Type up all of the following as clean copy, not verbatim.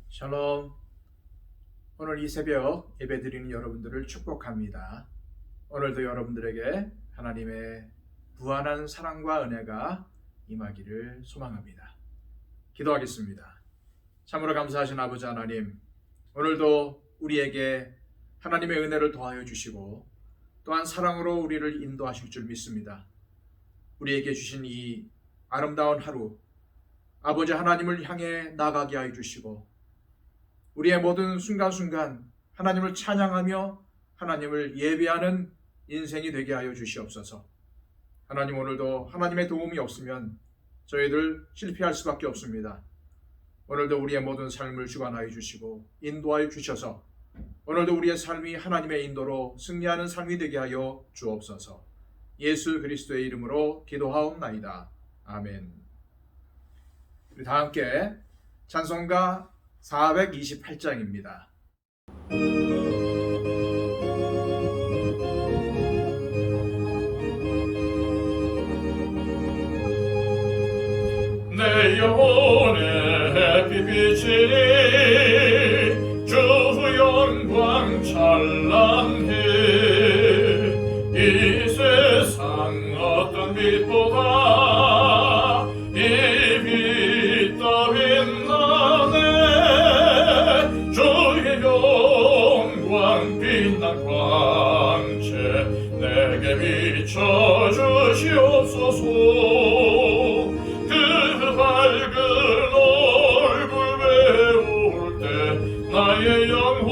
샬롬. 오늘 이 새벽 예배드리는 여러분들을 축복합니다. 오늘도 여러분들에게 하나님의 무한한 사랑과 은혜가 임하기를 소망합니다. 기도하겠습니다. 참으로 감사하신 아버지 하나님, 오늘도 우리에게 하나님의 은혜를 더하여 주시고 또한 사랑으로 우리를 인도하실 줄 믿습니다. 우리에게 주신 이 아름다운 하루, 아버지 하나님을 향해 나가게 하여 주시고 우리의 모든 순간순간 하나님을 찬양하며 하나님을 예배하는 인생이 되게 하여 주시옵소서. 하나님, 오늘도 하나님의 도움이 없으면 저희들 실패할 수밖에 없습니다. 오늘도 우리의 모든 삶을 주관하여 주시고 인도하여 주셔서 오늘도 우리의 삶이 하나님의 인도로 승리하는 삶이 되게 하여 주옵소서. 예수 그리스도의 이름으로 기도하옵나이다. 아멘. 우리 다 함께 찬송가 428장입니다. 내 영혼의 빛비치니 주 영광 찬란해. 이 세상 어떤 빛보다 이 빛 따윈 나네. 주의 영광 빛난 광채 내게 비춰주시옵소서. 밝은 얼굴 배울 때 나의 영혼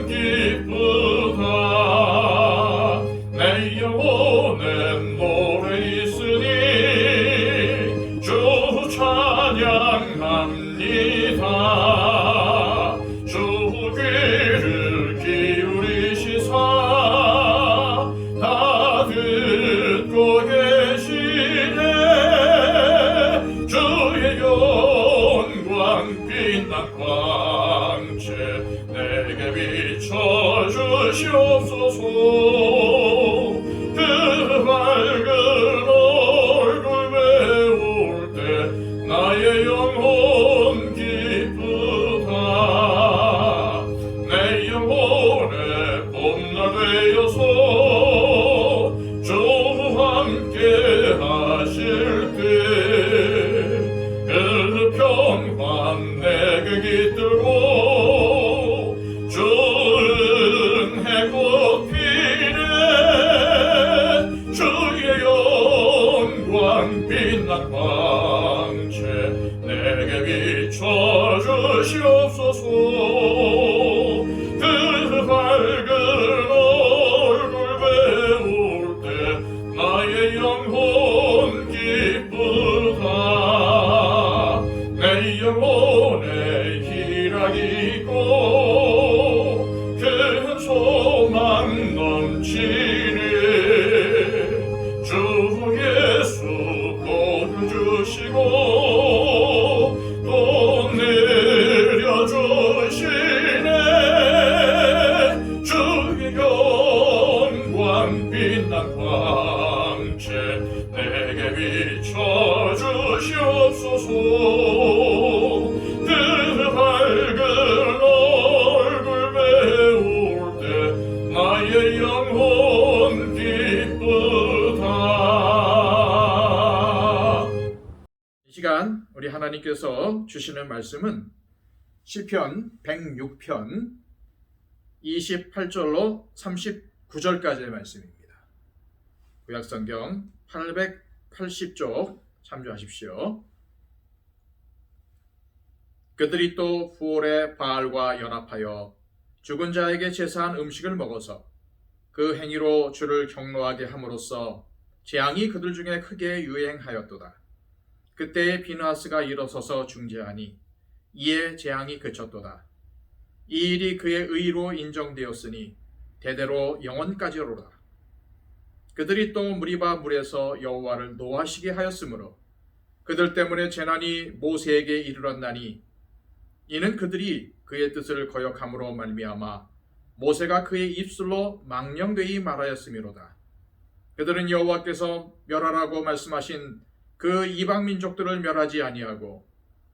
기쁘다. 내 영혼엔 노래 있으니 주 찬양합니다. 주 귀를 기울이시사 다 듣고 계시네. 주의 영광 빛난 광채 내게 비춰주시옵소서. 그 밝은 얼굴 배울 때 나의 영혼 기쁘다. 내 영혼의 봄날 되어서 주 함께 하실 때 그 평화 내게 깃들고 주 은혜 꽃피네. 주의 영광 빛난 광채 내게 비춰주시옵소서. 그 밝은 얼굴 배울 때 나의 영혼 기쁘다. 내 영혼에 희락이 있고 큰 소망 넘치네. 주 예수 복을 주시고 또 내려주시네. 주의 영광 빛난 광채 내게 비춰주시옵소서. 그 밝은 얼굴 배울 때 나의 영혼 기쁘다. 이 시간 우리 하나님께서 주시는 말씀은 시편 106편 28절로 39절까지의 말씀입니다. 구약성경 880쪽 참조하십시오. 그들이 또 후올의 바알과 연합하여 죽은 자에게 제사한 음식을 먹어서 그 행위로 주를 경노하게 함으로써 재앙이 그들 중에 크게 유행하였도다. 그때에 비느하스가 일어서서 중재하니 이에 재앙이 그쳤도다. 이 일이 그의 의로 인정되었으니 대대로 영원까지로라. 그들이 또 무리바 물에서 여호와를 노하시게 하였으므로 그들 때문에 재난이 모세에게 이르렀나니 이는 그들이 그의 뜻을 거역함으로 말미암아 모세가 그의 입술로 망령되이 말하였음이로다. 그들은 여호와께서 멸하라고 말씀하신 그 이방 민족들을 멸하지 아니하고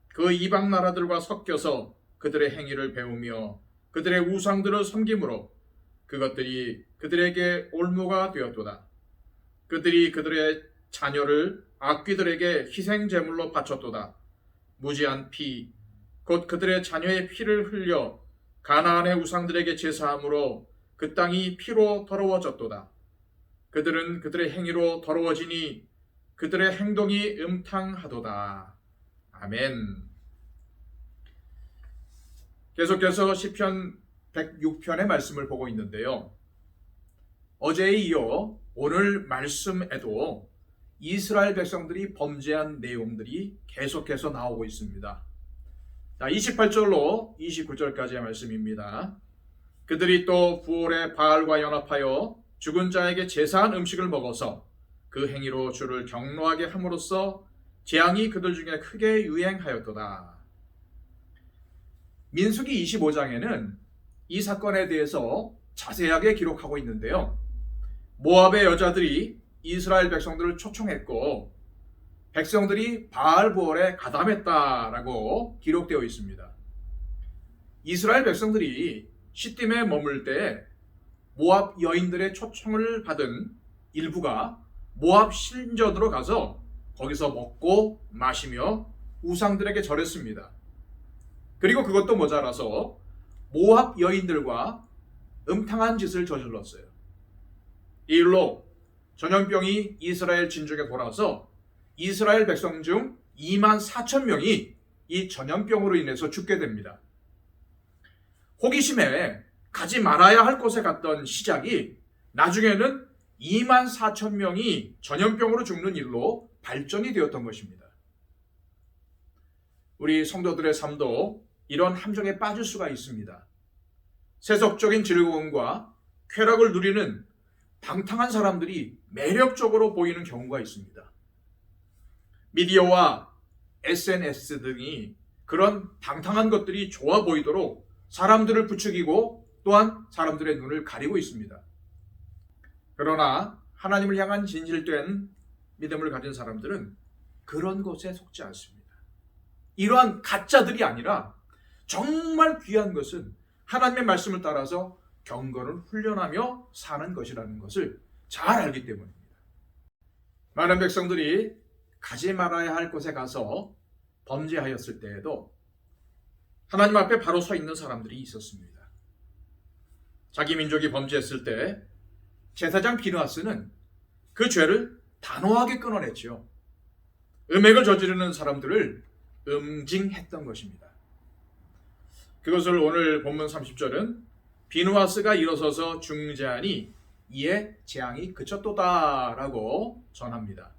그 이방 나라들과 섞여서 그들의 행위를 배우며 그들의 우상들을 섬김으로 그것들이 그들에게 올무가 되었도다. 그들이 그들의 자녀를 악귀들에게 희생 제물로 바쳤도다. 무지한 피, 곧 그들의 자녀의 피를 흘려 가나안의 우상들에게 제사함으로 그 땅이 피로 더러워졌도다. 그들은 그들의 행위로 더러워지니 그들의 행동이 음탕하도다. 아멘. 계속해서 시편 106편의 말씀을 보고 있는데요. 어제에 이어 오늘 말씀에도 이스라엘 백성들이 범죄한 내용들이 계속해서 나오고 있습니다. 28절로 29절까지의 말씀입니다. 그들이 또 부올의 바알과 연합하여 죽은 자에게 제사한 음식을 먹어서 그 행위로 주를 경노하게 함으로써 재앙이 그들 중에 크게 유행하였도다. 민수기 25장에는 이 사건에 대해서 자세하게 기록하고 있는데요. 모압의 여자들이 이스라엘 백성들을 초청했고 백성들이 바알부올에 가담했다라고 기록되어 있습니다. 이스라엘 백성들이 시딤에 머물 때 모압 여인들의 초청을 받은 일부가 모압 신전으로 가서 거기서 먹고 마시며 우상들에게 절했습니다. 그리고 그것도 모자라서 모압 여인들과 음탕한 짓을 저질렀어요. 이 일로 전염병이 이스라엘 진중에 돌아서 이스라엘 백성 중 2만 4천 명이 이 전염병으로 인해서 죽게 됩니다. 호기심에 가지 말아야 할 곳에 갔던 시작이 나중에는 2만 4천 명이 전염병으로 죽는 일로 발전이 되었던 것입니다. 우리 성도들의 삶도 이런 함정에 빠질 수가 있습니다. 세속적인 즐거움과 쾌락을 누리는 방탕한 사람들이 매력적으로 보이는 경우가 있습니다. 미디어와 SNS 등이 그런 방탕한 것들이 좋아 보이도록 사람들을 부추기고 또한 사람들의 눈을 가리고 있습니다. 그러나 하나님을 향한 진실된 믿음을 가진 사람들은 그런 것에 속지 않습니다. 이러한 가짜들이 아니라 정말 귀한 것은 하나님의 말씀을 따라서 경건을 훈련하며 사는 것이라는 것을 잘 알기 때문입니다. 많은 백성들이 가지 말아야 할 곳에 가서 범죄하였을 때에도 하나님 앞에 바로 서 있는 사람들이 있었습니다. 자기 민족이 범죄했을 때 제사장 비느하스는 그 죄를 단호하게 끊어냈죠. 음행을 저지르는 사람들을 응징했던 것입니다. 그것을 오늘 본문 30절은 비느하스가 일어서서 중재하니 이에 재앙이 그쳤도다라고 전합니다.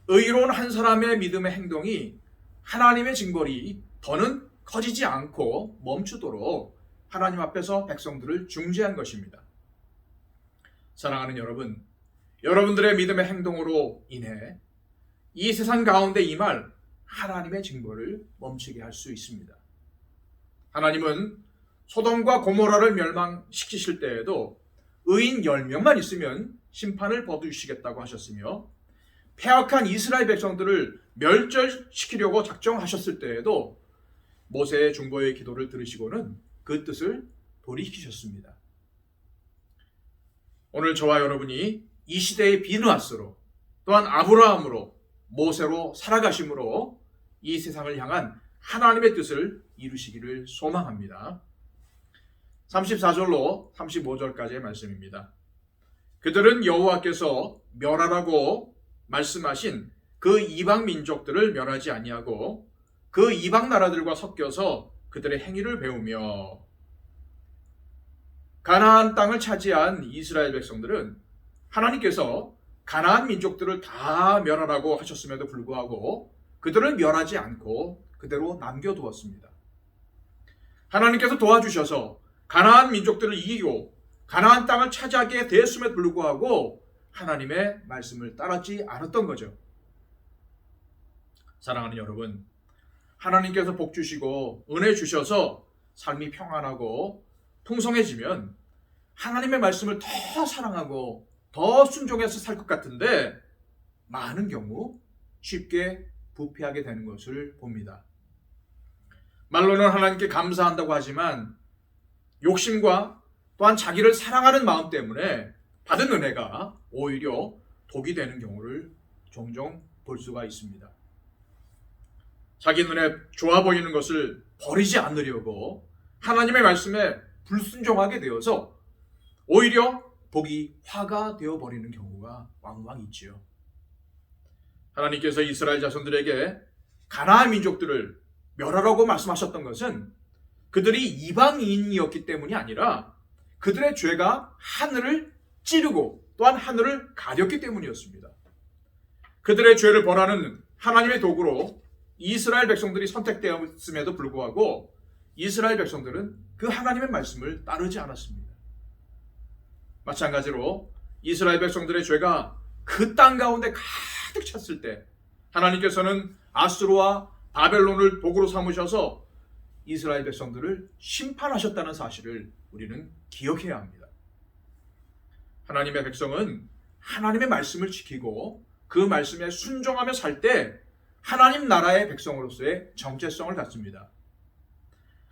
의로운 한 사람의 믿음의 행동이 하나님의 징벌이 더는 커지지 않고 멈추도록 하나님 앞에서 백성들을 중재한 것입니다. 사랑하는 여러분, 여러분들의 믿음의 행동으로 인해 이 세상 가운데 임할 하나님의 징벌을 멈추게 할 수 있습니다. 하나님은 소돔과 고모라를 멸망시키실 때에도 의인 10명만 있으면 심판을 거두시겠다고 하셨으며 패악한 이스라엘 백성들을 멸절시키려고 작정하셨을 때에도 모세의 중보의 기도를 들으시고는 그 뜻을 돌이키셨습니다. 오늘 저와 여러분이 이 시대의 비느하스로 또한 아브라함으로 모세로 살아가심으로 이 세상을 향한 하나님의 뜻을 이루시기를 소망합니다. 34절로 35절까지의 말씀입니다. 그들은 여호와께서 멸하라고 말씀하신 그 이방 민족들을 멸하지 아니하고 그 이방 나라들과 섞여서 그들의 행위를 배우며 가나안 땅을 차지한 이스라엘 백성들은 하나님께서 가나안 민족들을 다 멸하라고 하셨음에도 불구하고 그들을 멸하지 않고 그대로 남겨두었습니다. 하나님께서 도와주셔서 가나안 민족들을 이기고 가나안 땅을 차지하게 되었음에도 불구하고 하나님의 말씀을 따랐지 않았던 거죠. 사랑하는 여러분, 하나님께서 복 주시고 은혜 주셔서 삶이 평안하고 풍성해지면 하나님의 말씀을 더 사랑하고 더 순종해서 살 것 같은데 많은 경우 쉽게 부패하게 되는 것을 봅니다. 말로는 하나님께 감사한다고 하지만 욕심과 또한 자기를 사랑하는 마음 때문에 받은 은혜가 오히려 독이 되는 경우를 종종 볼 수가 있습니다. 자기 눈에 좋아 보이는 것을 버리지 않으려고 하나님의 말씀에 불순종하게 되어서 오히려 복이 화가 되어버리는 경우가 왕왕 있지요. 하나님께서 이스라엘 자손들에게 가나안 민족들을 멸하라고 말씀하셨던 것은 그들이 이방인이었기 때문이 아니라 그들의 죄가 하늘을 찌르고 또한 하늘을 가렸기 때문이었습니다. 그들의 죄를 벌하는 하나님의 도구로 이스라엘 백성들이 선택되었음에도 불구하고 이스라엘 백성들은 그 하나님의 말씀을 따르지 않았습니다. 마찬가지로 이스라엘 백성들의 죄가 그 땅 가운데 가득 찼을 때 하나님께서는 아수르와 바벨론을 도구로 삼으셔서 이스라엘 백성들을 심판하셨다는 사실을 우리는 기억해야 합니다. 하나님의 백성은 하나님의 말씀을 지키고 그 말씀에 순종하며 살 때 하나님 나라의 백성으로서의 정체성을 갖습니다.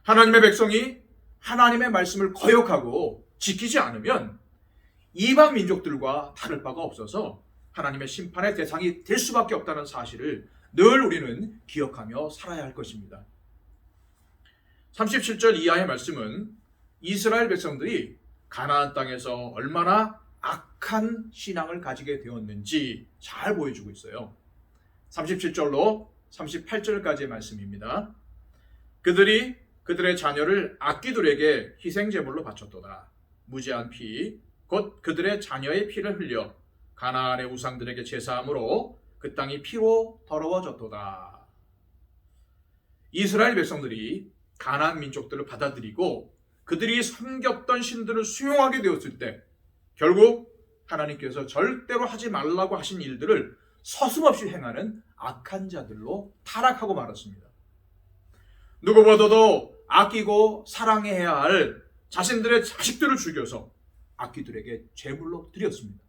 하나님의 백성이 하나님의 말씀을 거역하고 지키지 않으면 이방 민족들과 다를 바가 없어서 하나님의 심판의 대상이 될 수밖에 없다는 사실을 늘 우리는 기억하며 살아야 할 것입니다. 37절 이하의 말씀은 이스라엘 백성들이 가나안 땅에서 얼마나 악한 신앙을 가지게 되었는지 잘 보여주고 있어요. 37절로 38절까지의 말씀입니다. 그들이 그들의 자녀를 악귀들에게 희생제물로 바쳤도다. 무지한 피, 곧 그들의 자녀의 피를 흘려 가나안의 우상들에게 제사함으로 그 땅이 피로 더러워졌도다. 이스라엘 백성들이 가나안 민족들을 받아들이고 그들이 섬겼던 신들을 수용하게 되었을 때 결국 하나님께서 절대로 하지 말라고 하신 일들을 서슴없이 행하는 악한 자들로 타락하고 말았습니다. 누구보다도 아끼고 사랑해야 할 자신들의 자식들을 죽여서 악귀들에게 제물로 드렸습니다.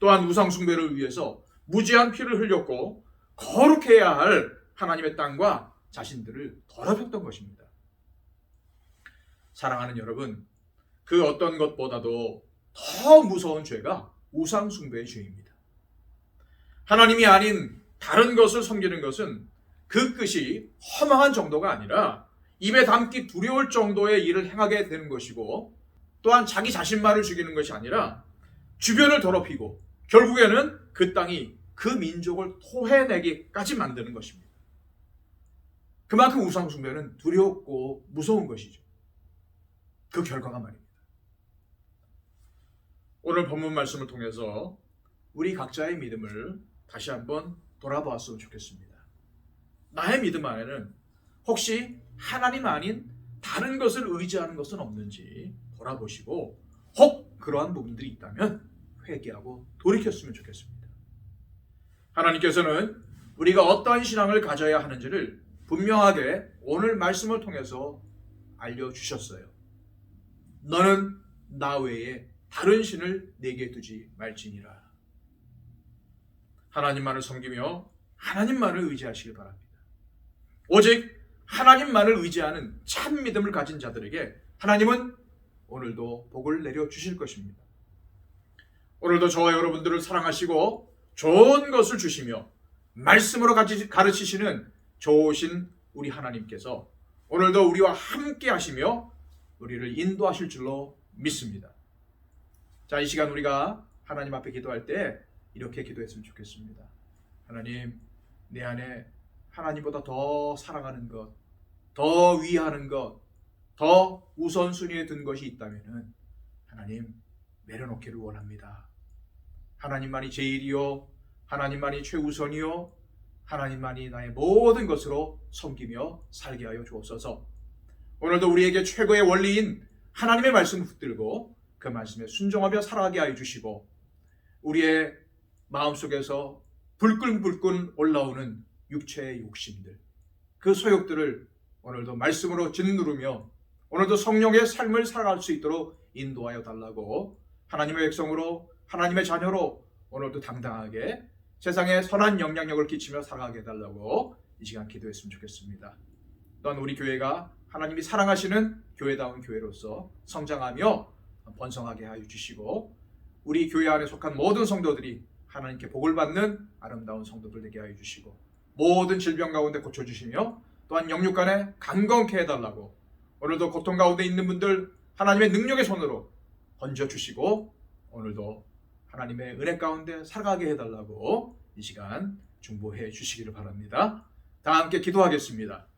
또한 우상 숭배를 위해서 무지한 피를 흘렸고 거룩해야 할 하나님의 땅과 자신들을 더럽혔던 것입니다. 사랑하는 여러분, 그 어떤 것보다도 더 무서운 죄가 우상 숭배의 죄입니다. 하나님이 아닌 다른 것을 섬기는 것은 그 끝이 허망한 정도가 아니라 입에 담기 두려울 정도의 일을 행하게 되는 것이고 또한 자기 자신만을 죽이는 것이 아니라 주변을 더럽히고 결국에는 그 땅이 그 민족을 토해내기까지 만드는 것입니다. 그만큼 우상 숭배는 두렵고 무서운 것이죠. 그 결과가 말입니다. 오늘 본문 말씀을 통해서 우리 각자의 믿음을 다시 한번 돌아보았으면 좋겠습니다. 나의 믿음 안에는 혹시 하나님 아닌 다른 것을 의지하는 것은 없는지 돌아보시고 혹 그러한 부분들이 있다면 회개하고 돌이켰으면 좋겠습니다. 하나님께서는 우리가 어떠한 신앙을 가져야 하는지를 분명하게 오늘 말씀을 통해서 알려주셨어요. 너는 나 외에 다른 신을 내게 두지 말지니라. 하나님만을 섬기며 하나님만을 의지하시길 바랍니다. 오직 하나님만을 의지하는 참 믿음을 가진 자들에게 하나님은 오늘도 복을 내려주실 것입니다. 오늘도 저와 여러분들을 사랑하시고 좋은 것을 주시며 말씀으로 가르치시는 좋으신 우리 하나님께서 오늘도 우리와 함께 하시며 우리를 인도하실 줄로 믿습니다. 자, 이 시간 우리가 하나님 앞에 기도할 때 이렇게 기도했으면 좋겠습니다. 하나님, 내 안에 하나님보다 더 사랑하는 것, 더 위하는 것, 더 우선순위에 둔 것이 있다면 하나님 내려놓기를 원합니다. 하나님만이 제일이요, 하나님만이 최우선이요, 하나님만이 나의 모든 것으로 섬기며 살게 하여 주옵소서. 오늘도 우리에게 최고의 원리인 하나님의 말씀을 붙들고 그 말씀에 순종하며 살아가게 하여 주시고 우리의 마음속에서 불끈불끈 올라오는 육체의 욕심들, 그 소욕들을 오늘도 말씀으로 짓누르며 오늘도 성령의 삶을 살아갈 수 있도록 인도하여 달라고 하나님의 백성으로 하나님의 자녀로 오늘도 당당하게 세상에 선한 영향력을 끼치며 살아가게 해달라고 이 시간 기도했으면 좋겠습니다. 또한 우리 교회가 하나님이 사랑하시는 교회다운 교회로서 성장하며 번성하게 하여 주시고 우리 교회 안에 속한 모든 성도들이 하나님께 복을 받는 아름다운 성도들 되게 하여 주시고 모든 질병 가운데 고쳐주시며 또한 영육간에 강건케 해달라고 오늘도 고통 가운데 있는 분들 하나님의 능력의 손으로 건져주시고 오늘도 하나님의 은혜 가운데 살아가게 해달라고 이 시간 중보해 주시기를 바랍니다. 다 함께 기도하겠습니다.